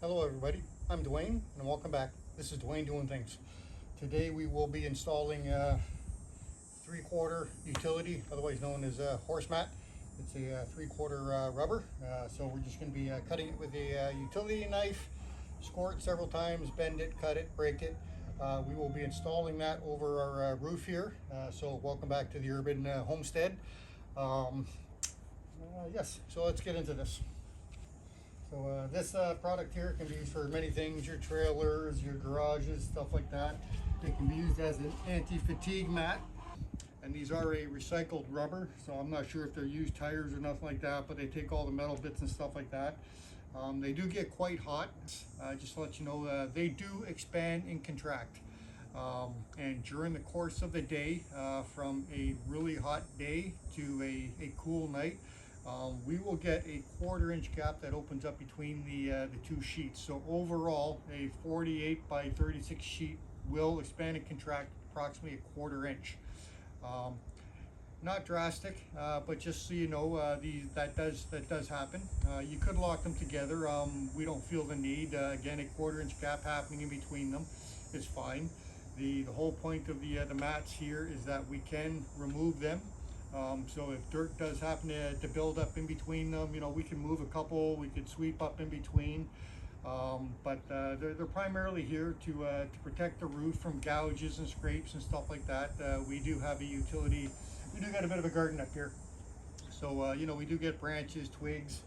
Hello everybody, I'm Dwayne and welcome back. This is Dwayne Doing Things. Today we will be installing a 3/4 utility, otherwise known as a horse mat. It's a 3/4 rubber, so we're just going to be cutting it with a utility knife, score it several times, bend it, cut it, break it. We will be installing that over our roof here, so welcome back to the urban homestead. Yes, so let's get into this. So this product here can be used for many things, your trailers, your garages, stuff like that. It can be used as an anti-fatigue mat. And these are a recycled rubber, so I'm not sure if they're used tires or nothing like that, but they take all the metal bits and stuff like that. They do get quite hot. Just to let you know, they do expand and contract. And during the course of the day, from a really hot day to a cool night, we will get a 1/4 inch gap that opens up between the two sheets. So overall, a 48 by 36 sheet will expand and contract approximately a 1/4 inch. Not drastic, but just so you know, that does happen. You could lock them together. We don't feel the need. Again, a 1/4 inch gap happening in between them is fine. The whole point of the mats here is that we can remove them. So if dirt does happen to build up in between them, you know, we can move a couple, we could sweep up in between. But they're primarily here to protect the roof from gouges and scrapes and stuff like that. We do have a utility, we do got a bit of a garden up here. So, you know, we do get branches, twigs,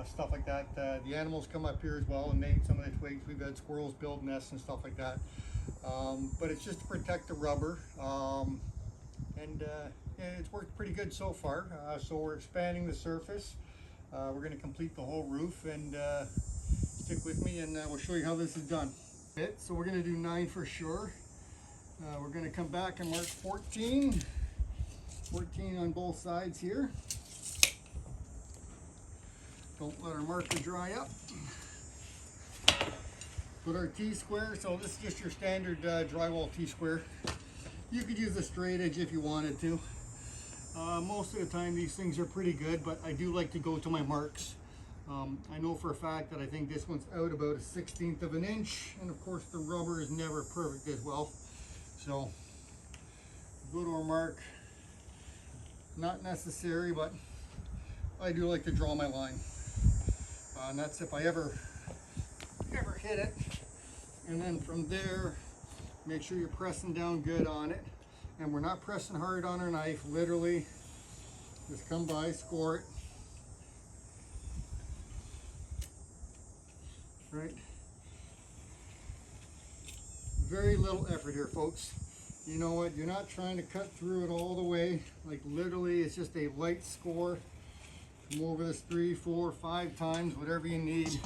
stuff like that. The animals come up here as well and they eat some of the twigs. We've had squirrels build nests and stuff like that. But it's just to protect the rubber. It's worked pretty good so far. So we're expanding the surface. We're going to complete the whole roof, and stick with me and we'll show you how this is done. So we're going to do 9 for sure. We're going to come back and mark 14 on both sides here. Don't let our marker dry up. Put our T-square, so this is just your standard drywall T-square. You could use a straight edge if you wanted to. Most of the time these things are pretty good, but I do like to go to my marks. I know for a fact that I think this one's out about a 1/16 of an inch, and of course the rubber is never perfect as well. So go to our mark. Not necessary, but I do like to draw my line. And that's if I ever hit it. And then from there, make sure you're pressing down good on it. And we're not pressing hard on our knife, literally. Just come by, score it. Right? Very little effort here, folks. You know what? You're not trying to cut through it all the way. Like literally, it's just a light score. Come over this 3, 4, 5 times, whatever you need.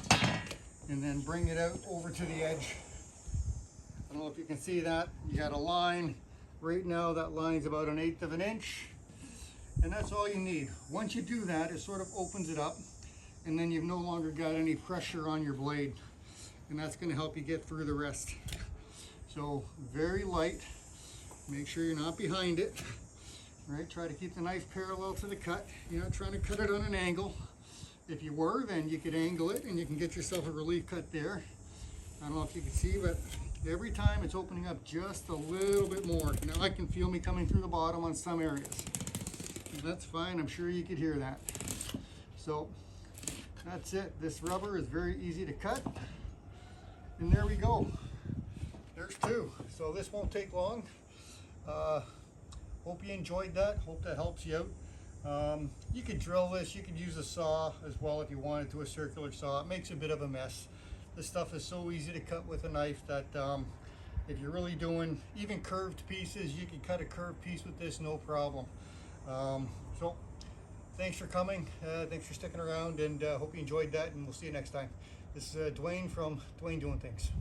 And then bring it out over to the edge. I don't know if you can see that. You got a line. Right now that line's about 1/8 of an inch. And that's all you need. Once you do that, it sort of opens it up. And then you've no longer got any pressure on your blade. And that's going to help you get through the rest. So very light. Make sure you're not behind it. Right? Try to keep the knife parallel to the cut. You're not trying to cut it on an angle. If you were, then you could angle it and you can get yourself a relief cut there. I don't know if you can see, but every time it's opening up just a little bit more. Now I can feel me coming through the bottom on some areas. And that's fine, I'm sure you could hear that. So that's it. This rubber is very easy to cut. And there we go. There's 2. So this won't take long. Hope you enjoyed that. Hope that helps you out. You could drill this. You could use a saw as well if you wanted to, a circular saw. It makes a bit of a mess. This stuff is so easy to cut with a knife that if you're really doing even curved pieces, you can cut a curved piece with this, no problem. So thanks for coming. Thanks for sticking around, and hope you enjoyed that, and we'll see you next time. This is Dwayne from Dwayne Doing Things.